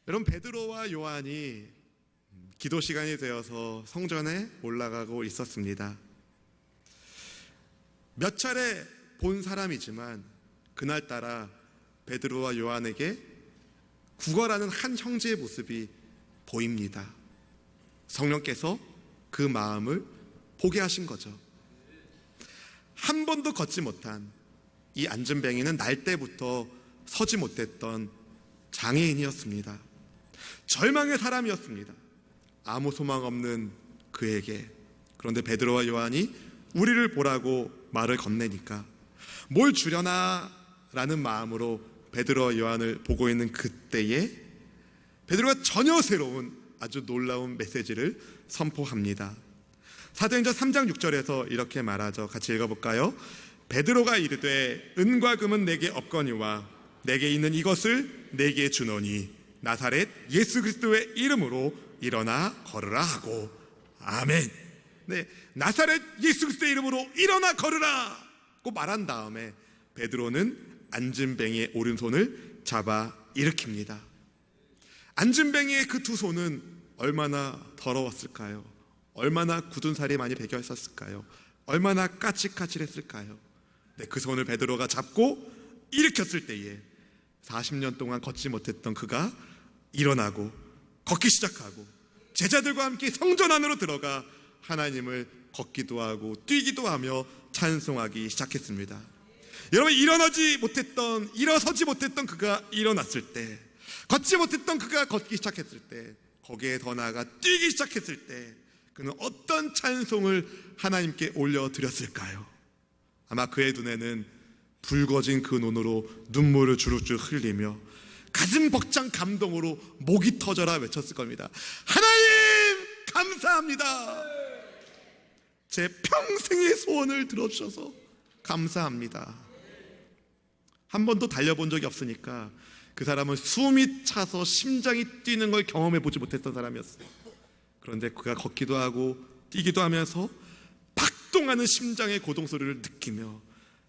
여러분, 베드로와 요한이 기도 시간이 되어서 성전에 올라가고 있었습니다. 몇 차례 본 사람이지만 그날따라 베드로와 요한에게 구걸하는 한 형제의 모습이 보입니다. 성령께서 그 마음을 보게 하신 거죠. 한 번도 걷지 못한 이 안진뱅이는 날 때부터 서지 못했던 장애인이었습니다. 절망의 사람이었습니다. 아무 소망 없는 그에게. 그런데 베드로와 요한이 우리를 보라고 말을 건네니까 뭘 주려나 라는 마음으로 베드로와 요한을 보고 있는 그때에 베드로가 전혀 새로운 아주 놀라운 메시지를 선포합니다. 사도행전 3장 6절에서 이렇게 말하죠. 같이 읽어볼까요? 베드로가 이르되 은과 금은 내게 없거니와 내게 있는 이것을 내게 주노니 나사렛 예수 그리스도의 이름으로 일어나 걸으라 하고. 아멘. 네, 나사렛 예수 그리스도의 이름으로 일어나 걸으라 고 말한 다음에 베드로는 안진뱅이의 오른손을 잡아 일으킵니다. 안진뱅이의 그 두 손은 얼마나 더러웠을까요? 얼마나 굳은 살이 많이 배겨 있었을까요? 얼마나 까칠까칠했을까요? 네, 그 손을 베드로가 잡고 일으켰을 때에 40년 동안 걷지 못했던 그가 일어나고 걷기 시작하고 제자들과 함께 성전 안으로 들어가 하나님을 걷기도 하고 뛰기도 하며 찬송하기 시작했습니다. 여러분, 일어서지 못했던 그가 일어났을 때, 걷지 못했던 그가 걷기 시작했을 때, 거기에 더 나아가 뛰기 시작했을 때 그는 어떤 찬송을 하나님께 올려드렸을까요? 아마 그의 눈에는 붉어진 그 눈으로 눈물을 주룩주룩 흘리며 가슴 벅찬 감동으로 목이 터져라 외쳤을 겁니다. 하나님 감사합니다. 제 평생의 소원을 들어주셔서 감사합니다. 한 번도 달려본 적이 없으니까 그 사람은 숨이 차서 심장이 뛰는 걸 경험해 보지 못했던 사람이었어요. 그런데 그가 걷기도 하고 뛰기도 하면서 박동하는 심장의 고동소리를 느끼며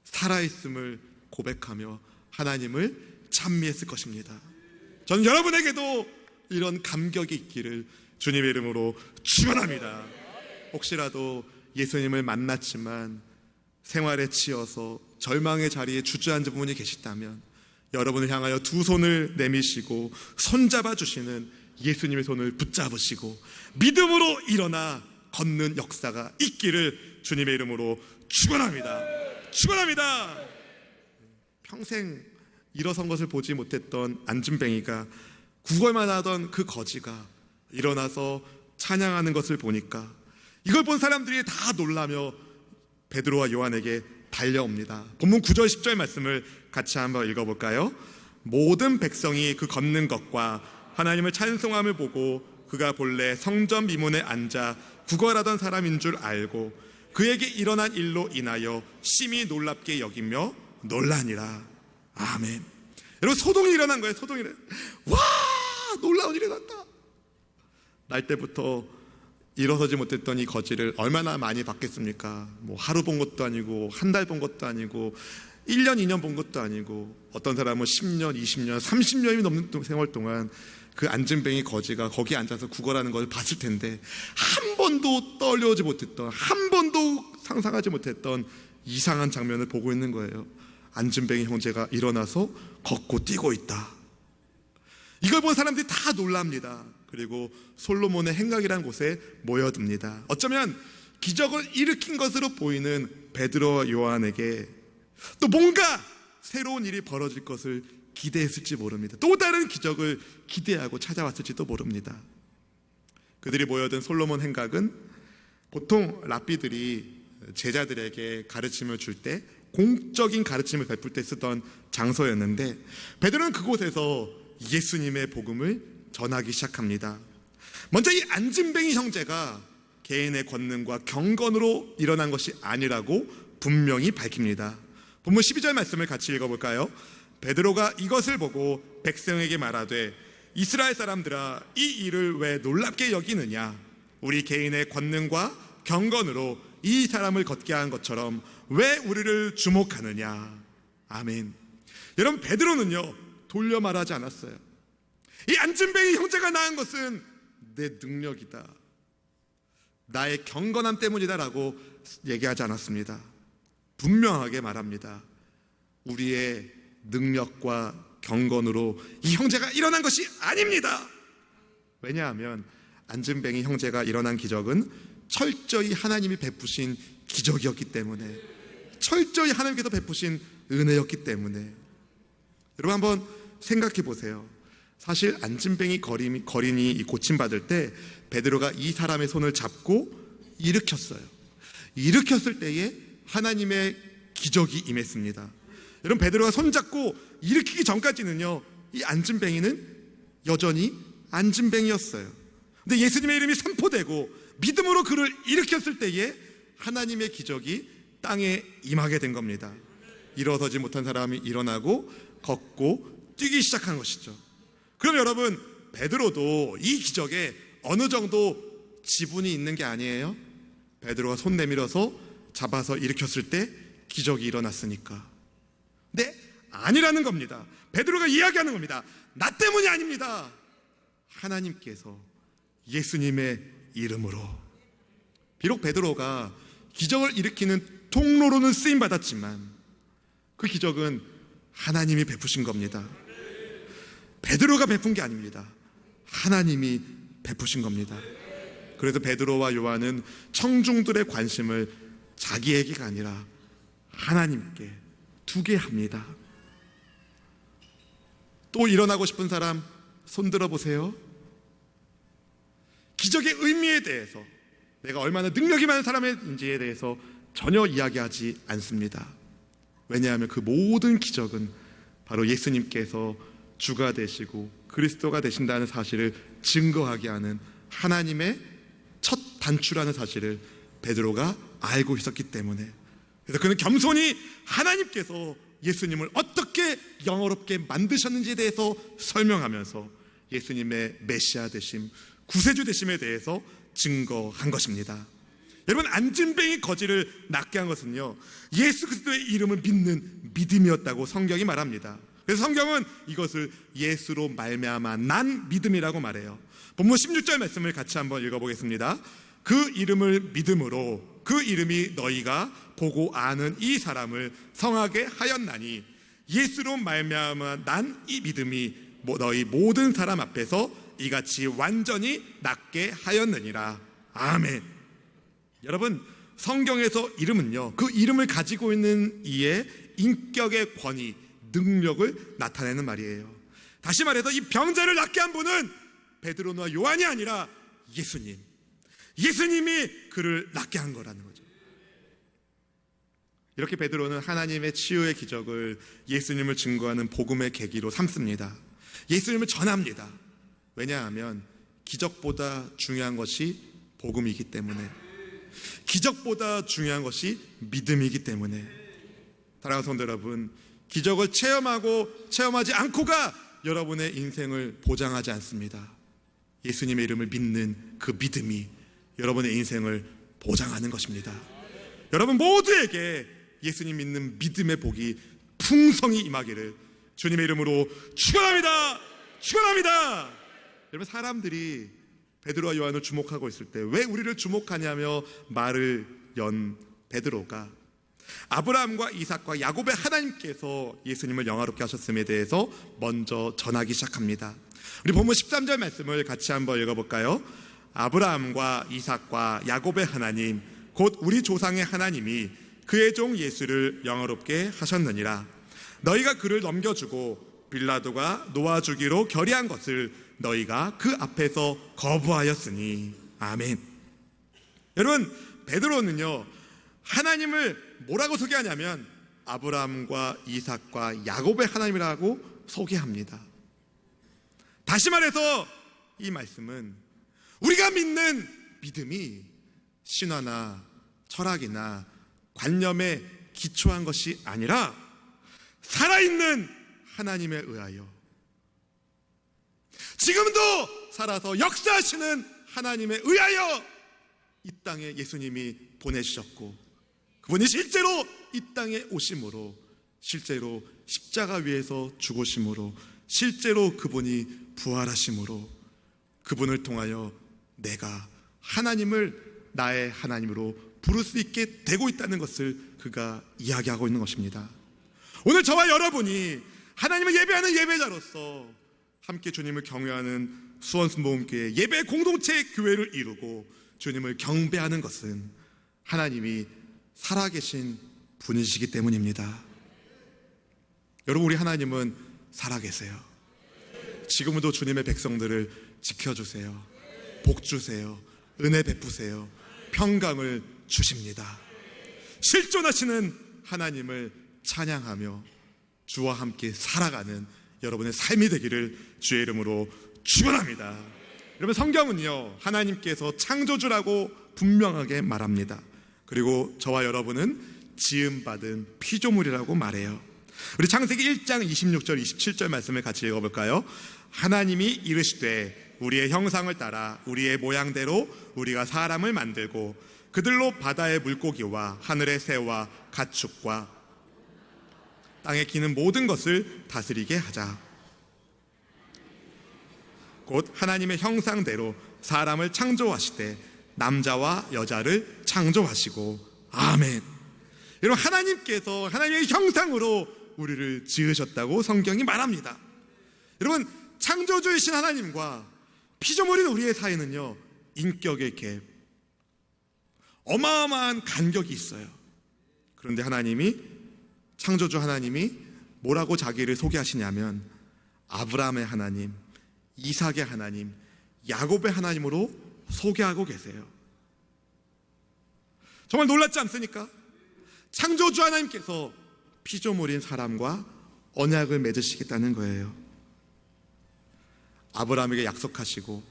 살아있음을 고백하며 하나님을 찬미했을 것입니다. 저는 여러분에게도 이런 감격이 있기를 주님의 이름으로 축원합니다. 혹시라도 예수님을 만났지만 생활에 치여서 절망의 자리에 주저앉은 분이 계시다면 여러분을 향하여 두 손을 내미시고 손잡아 주시는 예수님의 손을 붙잡으시고 믿음으로 일어나 걷는 역사가 있기를 주님의 이름으로 축원합니다. 축원합니다. 평생 일어선 것을 보지 못했던 안진뱅이가 구걸만 하던 그 거지가 일어나서 찬양하는 것을 보니까 이걸 본 사람들이 다 놀라며 베드로와 요한에게 달려옵니다. 본문 9절 10절 말씀을 같이 한번 읽어볼까요? 모든 백성이 그 걷는 것과 하나님을 찬송함을 보고 그가 본래 성전 미문에 앉아 구걸하던 사람인 줄 알고 그에게 일어난 일로 인하여 심히 놀랍게 여기며 놀라니라. 아멘. 여러분, 소동이 일어난 거예요. 소동이 일어난. 와, 놀라운 일이 났다. 날 때부터 일어서지 못했던 이 거지를 얼마나 많이 봤겠습니까? 뭐 하루 본 것도 아니고 한 달 본 것도 아니고 1년 2년 본 것도 아니고 어떤 사람은 10년 20년 30년이 넘는 생활 동안 그 안진뱅이 거지가 거기 앉아서 구걸하는 걸 봤을 텐데 한 번도 떠올려오지 못했던, 한 번도 상상하지 못했던 이상한 장면을 보고 있는 거예요. 안진뱅이 형제가 일어나서 걷고 뛰고 있다. 이걸 본 사람들이 다 놀랍니다. 그리고 솔로몬의 행각이라는 곳에 모여듭니다. 어쩌면 기적을 일으킨 것으로 보이는 베드로와 요한에게 또 뭔가 새로운 일이 벌어질 것을 기대했을지 모릅니다. 또 다른 기적을 기대하고 찾아왔을지도 모릅니다. 그들이 모여든 솔로몬 행각은 보통 랍비들이 제자들에게 가르침을 줄 때 공적인 가르침을 베풀 때 쓰던 장소였는데 베드로는 그곳에서 예수님의 복음을 전하기 시작합니다. 먼저 이 안진뱅이 형제가 개인의 권능과 경건으로 일어난 것이 아니라고 분명히 밝힙니다. 본문 12절 말씀을 같이 읽어볼까요? 베드로가 이것을 보고 백성에게 말하되 이스라엘 사람들아, 이 일을 왜 놀랍게 여기느냐? 우리 개인의 권능과 경건으로 이 사람을 걷게 한 것처럼 왜 우리를 주목하느냐? 아멘. 여러분, 베드로는요 돌려 말하지 않았어요. 이 안진뱅이 형제가 낳은 것은 내 능력이다, 나의 경건함 때문이다라고 얘기하지 않았습니다. 분명하게 말합니다. 우리의 능력과 경건으로 이 형제가 일어난 것이 아닙니다. 왜냐하면 안진뱅이 형제가 일어난 기적은 철저히 하나님이 베푸신 기적이었기 때문에, 철저히 하나님께서 베푸신 은혜였기 때문에. 여러분 한번 생각해 보세요. 사실 안진뱅이 거린이 고침받을 때 베드로가 이 사람의 손을 잡고 일으켰어요. 일으켰을 때에 하나님의 기적이 임했습니다. 여러분, 베드로가 손잡고 일으키기 전까지는요, 이 안진뱅이는 여전히 안진뱅이였어요. 근데 예수님의 이름이 선포되고 믿음으로 그를 일으켰을 때에 하나님의 기적이 땅에 임하게 된 겁니다. 일어서지 못한 사람이 일어나고 걷고 뛰기 시작한 것이죠. 그럼 여러분, 베드로도 이 기적에 어느 정도 지분이 있는 게 아니에요? 베드로가 손 내밀어서 잡아서 일으켰을 때 기적이 일어났으니까. 근데 아니라는 겁니다. 베드로가 이야기하는 겁니다. 나 때문이 아닙니다. 하나님께서 예수님의 이름으로. 비록 베드로가 기적을 일으키는 통로로는 쓰임받았지만 그 기적은 하나님이 베푸신 겁니다. 베드로가 베푼 게 아닙니다. 하나님이 베푸신 겁니다. 그래서 베드로와 요한은 청중들의 관심을 자기에게가 아니라 하나님께 두게 합니다. 또 일어나고 싶은 사람 손 들어보세요. 기적의 의미에 대해서, 내가 얼마나 능력이 많은 사람인지에 대해서 전혀 이야기하지 않습니다. 왜냐하면 그 모든 기적은 바로 예수님께서 주가 되시고 그리스도가 되신다는 사실을 증거하게 하는 하나님의 첫 단추라는 사실을 베드로가 알고 있었기 때문에, 그래서 그는 겸손히 하나님께서 예수님을 어떻게 영어롭게 만드셨는지에 대해서 설명하면서 예수님의 메시아 되심, 구세주 되심에 대해서 증거한 것입니다. 여러분, 안진뱅이 거지를 낫게 한 것은요, 예수 그리스도의 이름을 믿는 믿음이었다고 성경이 말합니다. 그래서 성경은 이것을 예수로 말미암아 난 믿음이라고 말해요. 본문 16절 말씀을 같이 한번 읽어보겠습니다. 그 이름을 믿음으로 그 이름이 너희가 보고 아는 이 사람을 성하게 하였나니 예수로 말미암아 난 이 믿음이 너희 모든 사람 앞에서 이같이 완전히 낫게 하였느니라. 아멘. 여러분, 성경에서 이름은요, 그 이름을 가지고 있는 이의 인격의 권위, 능력을 나타내는 말이에요. 다시 말해서 이 병자를 낫게 한 분은 베드로나 요한이 아니라 예수님, 예수님이 그를 낫게 한 거라는 거죠. 이렇게 베드로는 하나님의 치유의 기적을 예수님을 증거하는 복음의 계기로 삼습니다. 예수님을 전합니다. 왜냐하면 기적보다 중요한 것이 복음이기 때문에, 기적보다 중요한 것이 믿음이기 때문에. 사랑하는 성도 여러분, 기적을 체험하지 않고가 여러분의 인생을 보장하지 않습니다. 예수님의 이름을 믿는 그 믿음이 여러분의 인생을 보장하는 것입니다. 여러분 모두에게 예수님 믿는 믿음의 복이 풍성히 임하기를 주님의 이름으로 축원합니다. 축원합니다. 여러분, 사람들이 베드로와 요한을 주목하고 있을 때 왜 우리를 주목하냐며 말을 연 베드로가 아브라함과 이삭과 야곱의 하나님께서 예수님을 영화롭게 하셨음에 대해서 먼저 전하기 시작합니다. 우리 본문 13절 말씀을 같이 한번 읽어볼까요? 아브라함과 이삭과 야곱의 하나님 곧 우리 조상의 하나님이 그의 종 예수를 영화롭게 하셨느니라. 너희가 그를 넘겨주고 빌라도가 놓아주기로 결의한 것을 너희가 그 앞에서 거부하였으니. 아멘. 여러분, 베드로는요, 하나님을 뭐라고 소개하냐면 아브라함과 이삭과 야곱의 하나님이라고 소개합니다. 다시 말해서 이 말씀은 우리가 믿는 믿음이 신화나 철학이나 관념에 기초한 것이 아니라 살아있는 하나님에 의하여 지금도 살아서 역사하시는 하나님에 의하여 이 땅에 예수님이 보내주셨고, 그분이 실제로 이 땅에 오심으로, 실제로 십자가 위에서 죽으심으로, 실제로 그분이 부활하심으로 그분을 통하여 내가 하나님을 나의 하나님으로 부를 수 있게 되고 있다는 것을 그가 이야기하고 있는 것입니다. 오늘 저와 여러분이 하나님을 예배하는 예배자로서 함께 주님을 경외하는 수원순복음교회 예배 공동체 교회를 이루고 주님을 경배하는 것은 하나님이 살아계신 분이시기 때문입니다. 여러분, 우리 하나님은 살아계세요. 지금도 주님의 백성들을 지켜주세요. 복 주세요. 은혜 베푸세요. 평강을 주십니다. 실존하시는 하나님을 찬양하며 주와 함께 살아가는 여러분의 삶이 되기를 주의 이름으로 축원합니다. 여러분, 성경은요 하나님께서 창조주라고 분명하게 말합니다. 그리고 저와 여러분은 지음받은 피조물이라고 말해요. 우리 창세기 1장 26절 27절 말씀을 같이 읽어볼까요? 하나님이 이르시되 우리의 형상을 따라 우리의 모양대로 우리가 사람을 만들고 그들로 바다의 물고기와 하늘의 새와 가축과 땅에 기는 모든 것을 다스리게 하자. 곧 하나님의 형상대로 사람을 창조하시되 남자와 여자를 창조하시고. 아멘. 여러분, 하나님께서 하나님의 형상으로 우리를 지으셨다고 성경이 말합니다. 여러분, 창조주이신 하나님과 피조물인 우리의 사이는요 인격의 갭, 어마어마한 간격이 있어요. 그런데 창조주 하나님이 뭐라고 자기를 소개하시냐면 아브라함의 하나님, 이삭의 하나님, 야곱의 하나님으로 소개하고 계세요. 정말 놀랍지 않습니까? 창조주 하나님께서 피조물인 사람과 언약을 맺으시겠다는 거예요. 아브라함에게 약속하시고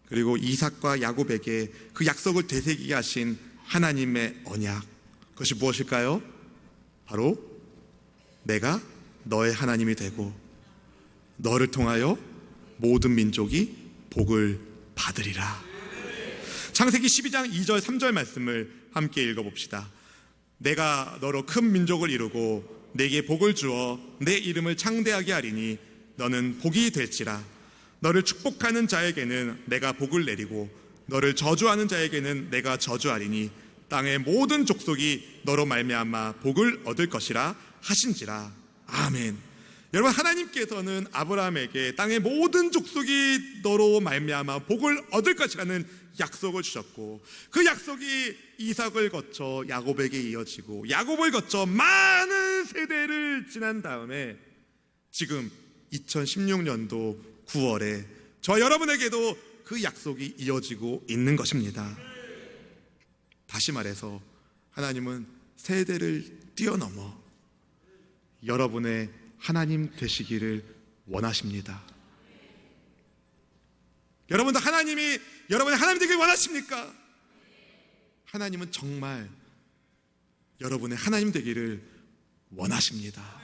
그리고 이삭과 야곱에게 그 약속을 되새기게 하신 하나님의 언약, 그것이 무엇일까요? 바로 내가 너의 하나님이 되고 너를 통하여 모든 민족이 복을 받으리라. 창세기 12장 2절 3절 말씀을 함께 읽어봅시다. 내가 너로 큰 민족을 이루고 내게 복을 주어 내 이름을 창대하게 하리니 너는 복이 될지라. 너를 축복하는 자에게는 내가 복을 내리고 너를 저주하는 자에게는 내가 저주하리니 땅의 모든 족속이 너로 말미암아 복을 얻을 것이라 하신지라. 아멘. 여러분, 하나님께서는 아브라함에게 땅의 모든 족속이 너로 말미암아 복을 얻을 것이라는 약속을 주셨고 그 약속이 이삭을 거쳐 야곱에게 이어지고 야곱을 거쳐 많은 세대를 지난 다음에 지금 2016년도 9월에 저와 여러분에게도 그 약속이 이어지고 있는 것입니다. 다시 말해서 하나님은 세대를 뛰어넘어 여러분의 하나님 되시기를 원하십니다. 여러분도 여러분의 하나님 되기를 원하십니까? 하나님은 정말 여러분의 하나님 되기를 원하십니다.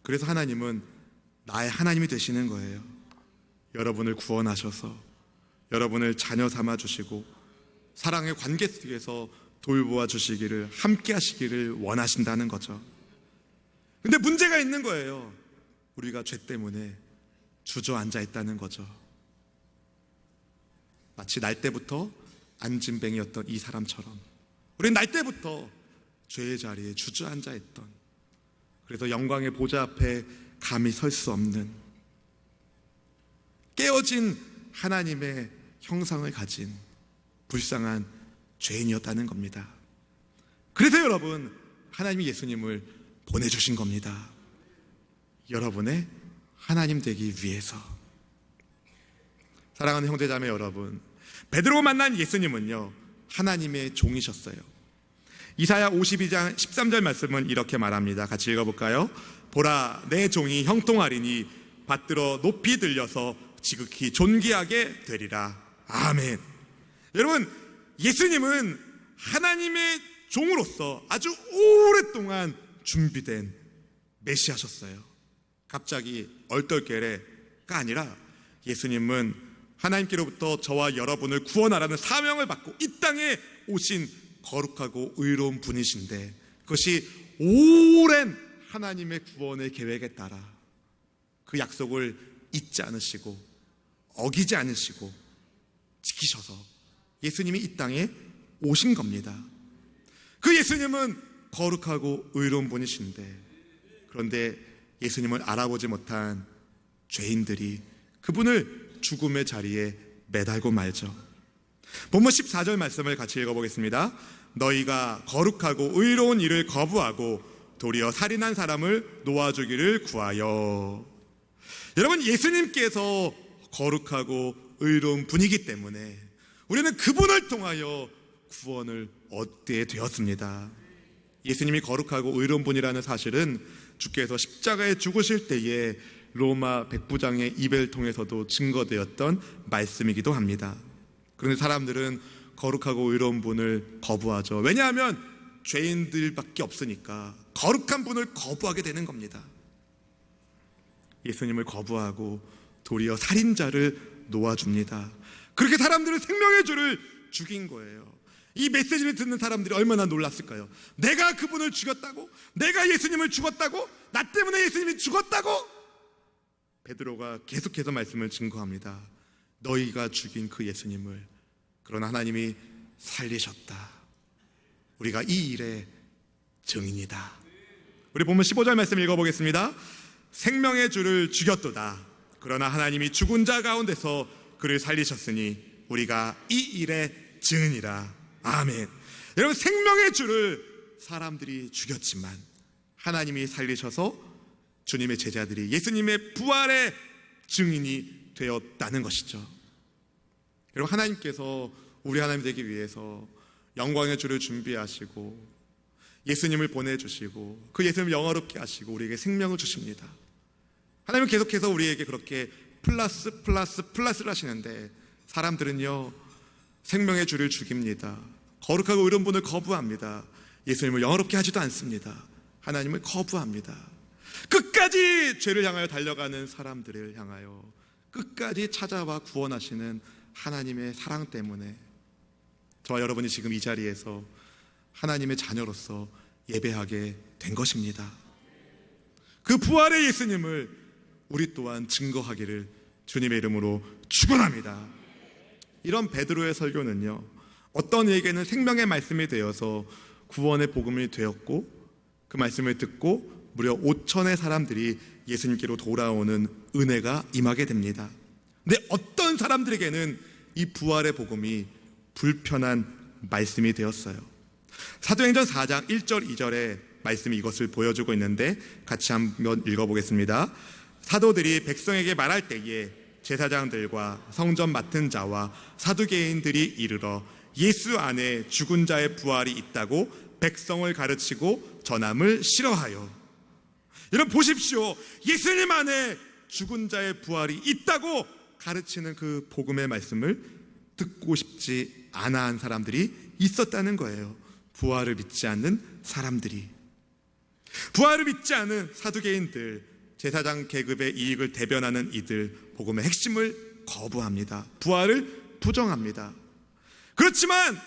그래서 하나님은 나의 하나님이 되시는 거예요. 여러분을 구원하셔서 여러분을 자녀 삼아 주시고 사랑의 관계 속에서 돌보아 주시기를, 함께 하시기를 원하신다는 거죠. 근데 문제가 있는 거예요. 우리가 죄 때문에 주저앉아 있다는 거죠. 마치 날 때부터 안진뱅이였던 이 사람처럼 우리는 날 때부터 죄의 자리에 주저앉아 있던, 그래서 영광의 보좌 앞에 감히 설 수 없는 깨어진 하나님의 형상을 가진 불쌍한 죄인이었다는 겁니다. 그래서 여러분, 하나님이 예수님을 보내주신 겁니다. 여러분의 하나님 되기 위해서. 사랑하는 형제자매 여러분, 베드로가 만난 예수님은요 하나님의 종이셨어요. 이사야 52장 13절 말씀은 이렇게 말합니다. 같이 읽어볼까요? 보라, 내 종이 형통하리니 받들어 높이 들려서 지극히 존귀하게 되리라. 아멘. 여러분, 예수님은 하나님의 종으로서 아주 오랫동안 준비된 메시아셨어요. 갑자기 얼떨결에가 아니라 예수님은 하나님께로부터 저와 여러분을 구원하라는 사명을 받고 이 땅에 오신 거룩하고 의로운 분이신데, 그것이 오랜 하나님의 구원의 계획에 따라 그 약속을 잊지 않으시고 어기지 않으시고 지키셔서 예수님이 이 땅에 오신 겁니다. 그 예수님은 거룩하고 의로운 분이신데, 그런데 예수님을 알아보지 못한 죄인들이 그분을 죽음의 자리에 매달고 말죠. 본문 14절 말씀을 같이 읽어보겠습니다. 너희가 거룩하고 의로운 일을 거부하고 도리어 살인한 사람을 놓아주기를 구하여. 여러분, 예수님께서 거룩하고 의로운 분이기 때문에 우리는 그분을 통하여 구원을 얻게 되었습니다. 예수님이 거룩하고 의로운 분이라는 사실은 주께서 십자가에 죽으실 때에 로마 백부장의 입을 통해서도 증거되었던 말씀이기도 합니다. 그런데 사람들은 거룩하고 의로운 분을 거부하죠. 왜냐하면 죄인들밖에 없으니까 거룩한 분을 거부하게 되는 겁니다. 예수님을 거부하고 도리어 살인자를 놓아줍니다. 그렇게 사람들은 생명의 주를 죽인 거예요. 이 메시지를 듣는 사람들이 얼마나 놀랐을까요? 내가 그분을 죽였다고? 내가 예수님을 죽였다고? 나 때문에 예수님이 죽었다고? 베드로가 계속해서 말씀을 증거합니다. 너희가 죽인 그 예수님을, 그러나 하나님이 살리셨다. 우리가 이 일의 증인이다. 우리 본문 15절 말씀 읽어보겠습니다. 생명의 주를 죽였도다. 그러나 하나님이 죽은 자 가운데서 그를 살리셨으니 우리가 이 일의 증인이라. 아멘. 여러분, 생명의 주를 사람들이 죽였지만 하나님이 살리셔서 주님의 제자들이 예수님의 부활의 증인이 되었다는 것이죠. 여러분, 하나님께서 우리 하나님 되기 위해서 영광의 주를 준비하시고 예수님을 보내주시고 그 예수님을 영화롭게 하시고 우리에게 생명을 주십니다. 하나님은 계속해서 우리에게 그렇게 플러스를 하시는데, 사람들은요 생명의 주를 죽입니다. 거룩하고 의로운 분을 거부합니다. 예수님을 영화롭게 하지도 않습니다. 하나님을 거부합니다. 끝까지 죄를 향하여 달려가는 사람들을 향하여 끝까지 찾아와 구원하시는 하나님의 사랑 때문에 저와 여러분이 지금 이 자리에서 하나님의 자녀로서 예배하게 된 것입니다. 그 부활의 예수님을 우리 또한 증거하기를 주님의 이름으로 축원합니다. 이런 베드로의 설교는요, 어떤 이에게는 생명의 말씀이 되어서 구원의 복음이 되었고, 그 말씀을 듣고 무려 5천의 사람들이 예수님께로 돌아오는 은혜가 임하게 됩니다. 근데 어떤 사람들에게는 이 부활의 복음이 불편한 말씀이 되었어요. 사도행전 4장 1절 2절의 말씀이 이것을 보여주고 있는데 같이 한번 읽어보겠습니다. 사도들이 백성에게 말할 때에 제사장들과 성전 맡은 자와 사두개인들이 이르러 예수 안에 죽은 자의 부활이 있다고 백성을 가르치고 전함을 싫어하여. 여러분 보십시오. 예수님 안에 죽은 자의 부활이 있다고 가르치는 그 복음의 말씀을 듣고 싶지 않아 한 사람들이 있었다는 거예요. 부활을 믿지 않는 사람들이, 부활을 믿지 않은 사두개인들, 제사장 계급의 이익을 대변하는 이들 복음의 핵심을 거부합니다. 부활을 부정합니다. 그렇지만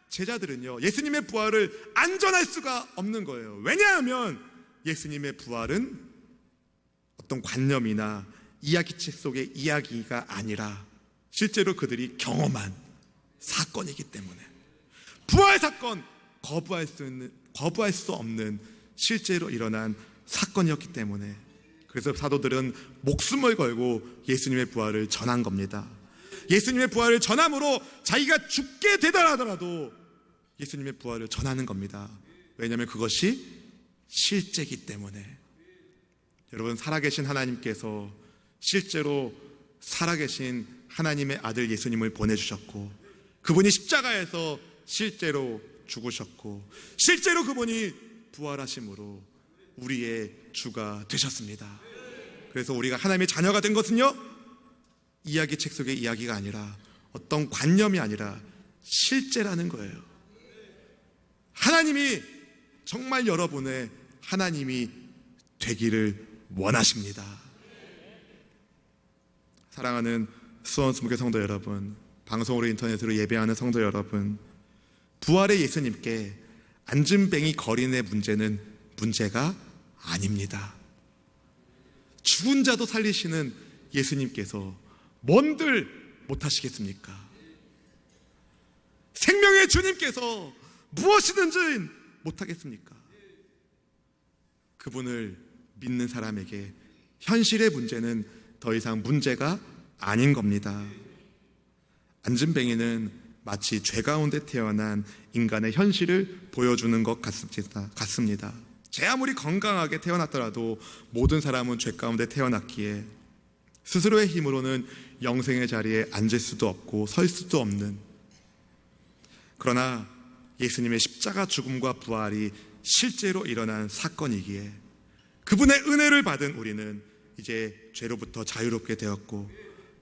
제자들은요, 예수님의 부활을 안전할 수가 없는 거예요. 왜냐하면 예수님의 부활은 어떤 관념이나 이야기책 속의 이야기가 아니라 실제로 그들이 경험한 사건이기 때문에, 부활 사건, 거부할 수 없는 실제로 일어난 사건이었기 때문에, 그래서 사도들은 목숨을 걸고 예수님의 부활을 전한 겁니다. 예수님의 부활을 전함으로 자기가 죽게 되더라도 예수님의 부활을 전하는 겁니다. 왜냐하면 그것이 실제이기 때문에. 여러분, 살아계신 하나님께서 실제로 살아계신 하나님의 아들 예수님을 보내주셨고, 그분이 십자가에서 실제로 죽으셨고, 실제로 그분이 부활하심으로 우리의 주가 되셨습니다. 그래서 우리가 하나님의 자녀가 된 것은요, 이야기책 속의 이야기가 아니라 어떤 관념이 아니라 실제라는 거예요. 하나님이 정말 여러분의 하나님이 되기를 원하십니다. 사랑하는 수원수목교 성도 여러분, 방송으로 인터넷으로 예배하는 성도 여러분, 부활의 예수님께 안진뱅이 거린의 문제는 문제가 아닙니다. 죽은 자도 살리시는 예수님께서 뭔들 못하시겠습니까? 생명의 주님께서 무엇이든지 못하겠습니까? 그분을 믿는 사람에게 현실의 문제는 더 이상 문제가 아닌 겁니다. 안진뱅이는 마치 죄 가운데 태어난 인간의 현실을 보여주는 것 같습니다. 제 아무리 건강하게 태어났더라도 모든 사람은 죄 가운데 태어났기에 스스로의 힘으로는 영생의 자리에 앉을 수도 없고 설 수도 없는, 그러나 예수님의 십자가 죽음과 부활이 실제로 일어난 사건이기에 그분의 은혜를 받은 우리는 이제 죄로부터 자유롭게 되었고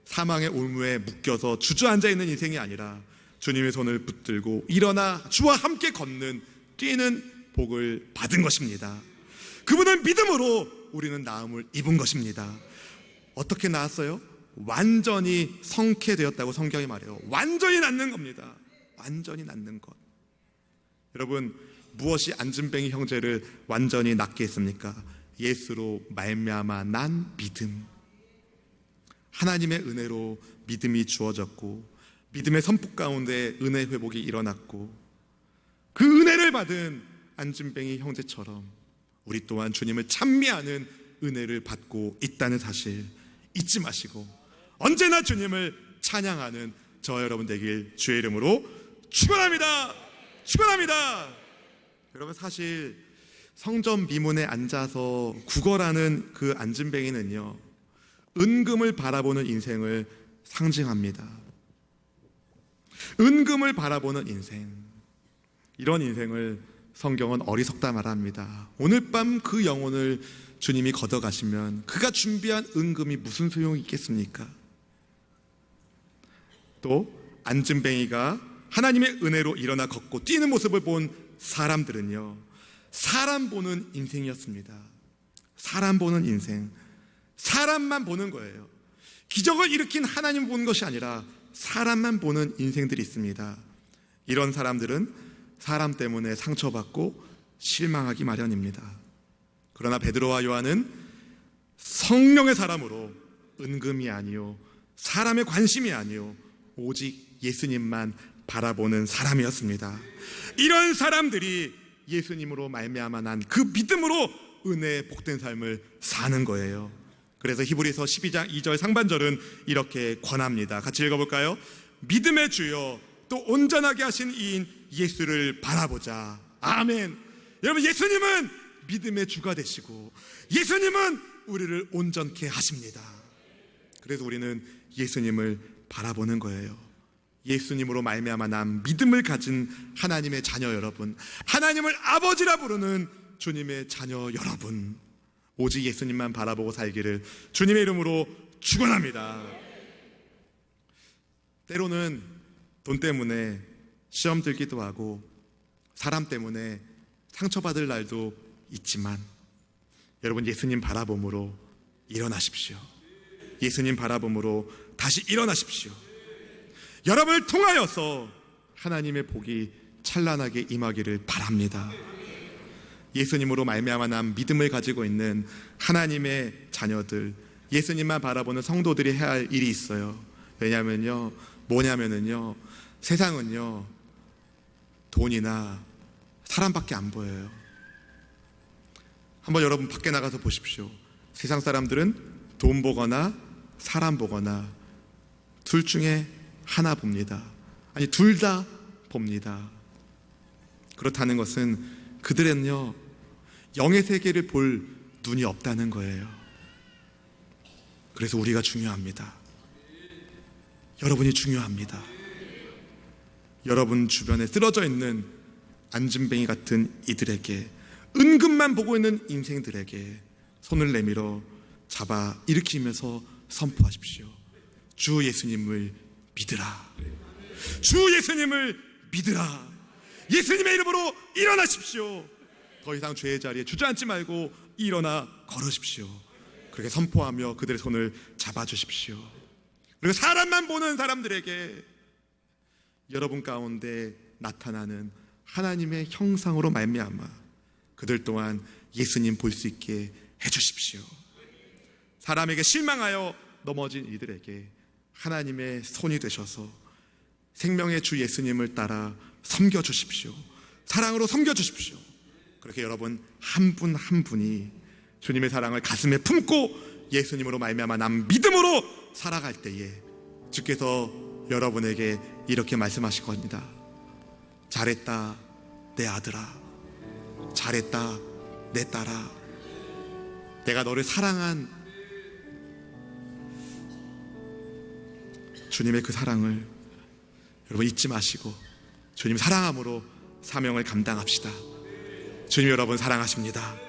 사망의 올무에 묶여서 주저앉아 있는 인생이 아니라 주님의 손을 붙들고 일어나 주와 함께 걷는, 뛰는 복을 받은 것입니다. 그분은 믿음으로 우리는 나음을 입은 것입니다. 어떻게 나았어요? 완전히 성쾌되었다고 성경이 말해요. 완전히 낫는 겁니다. 완전히 낫는 것. 여러분, 무엇이 안진뱅이 형제를 완전히 낫게 했습니까? 예수로 말미암아 난 믿음. 하나님의 은혜로 믿음이 주어졌고 믿음의 선포 가운데 은혜 회복이 일어났고 그 은혜를 받은 안진뱅이 형제처럼 우리 또한 주님을 찬미하는 은혜를 받고 있다는 사실 잊지 마시고 언제나 주님을 찬양하는 저 여러분 되길 주의 이름으로 축원합니다. 축원합니다. 여러분, 사실 성전 미문에 앉아서 구걸하는 그 안진뱅이는요, 은금을 바라보는 인생을 상징합니다. 은금을 바라보는 인생, 이런 인생을 성경은 어리석다 말합니다. 오늘 밤 그 영혼을 주님이 걷어가시면 그가 준비한 은금이 무슨 소용이 있겠습니까? 또 안진뱅이가 하나님의 은혜로 일어나 걷고 뛰는 모습을 본 사람들은요, 사람 보는 인생이었습니다. 사람 보는 인생, 사람만 보는 거예요. 기적을 일으킨 하나님 보는 것이 아니라 사람만 보는 인생들이 있습니다. 이런 사람들은 사람 때문에 상처받고 실망하기 마련입니다. 그러나 베드로와 요한은 성령의 사람으로 은금이 아니요 사람의 관심이 아니요 오직 예수님만 바라보는 사람이었습니다. 이런 사람들이 예수님으로 말미암아 난 그 믿음으로 은혜의 복된 삶을 사는 거예요. 그래서 히브리서 12장 2절 상반절은 이렇게 권합니다. 같이 읽어볼까요? 믿음의 주여 또 온전하게 하신 이인 예수를 바라보자. 아멘. 여러분, 예수님은 믿음의 주가 되시고 예수님은 우리를 온전케 하십니다. 그래서 우리는 예수님을 바라보는 거예요. 예수님으로 말미암아 난 믿음을 가진 하나님의 자녀 여러분, 하나님을 아버지라 부르는 주님의 자녀 여러분, 오직 예수님만 바라보고 살기를 주님의 이름으로 축원합니다. 때로는 돈 때문에 시험 들기도 하고 사람 때문에 상처받을 날도 있지만 여러분, 예수님 바라봄으로 일어나십시오. 예수님 바라봄으로 다시 일어나십시오. 여러분을 통하여서 하나님의 복이 찬란하게 임하기를 바랍니다. 예수님으로 말미암아 난 믿음을 가지고 있는 하나님의 자녀들, 예수님만 바라보는 성도들이 해야 할 일이 있어요. 왜냐면요, 뭐냐면은요, 세상은요 돈이나 사람밖에 안 보여요. 한번 여러분 밖에 나가서 보십시오. 세상 사람들은 돈 보거나 사람 보거나 둘 중에 하나 봅니다. 아니, 둘 다 봅니다. 그렇다는 것은 그들은요 영의 세계를 볼 눈이 없다는 거예요. 그래서 우리가 중요합니다. 여러분이 중요합니다. 여러분 주변에 쓰러져 있는 안진뱅이 같은 이들에게, 은근만 보고 있는 인생들에게 손을 내밀어 잡아 일으키면서 선포하십시오. 주 예수님을 믿으라. 주 예수님을 믿으라. 예수님의 이름으로 일어나십시오. 더 이상 죄의 자리에 주저앉지 말고 일어나 걸으십시오. 그렇게 선포하며 그들의 손을 잡아주십시오. 그리고 사람만 보는 사람들에게 여러분 가운데 나타나는 하나님의 형상으로 말미암아 그들 또한 예수님 볼 수 있게 해주십시오. 사람에게 실망하여 넘어진 이들에게 하나님의 손이 되셔서 생명의 주 예수님을 따라 섬겨주십시오. 사랑으로 섬겨주십시오. 그렇게 여러분 한 분 한 분이 주님의 사랑을 가슴에 품고 예수님으로 말미암아 난 믿음으로 살아갈 때에 주께서 여러분에게 이렇게 말씀하실 겁니다. 잘했다 내 아들아, 잘했다 내 딸아, 내가 너를 사랑한 주님의 그 사랑을 여러분 잊지 마시고 주님 사랑함으로 사명을 감당합시다. 주님 여러분 사랑하십니다.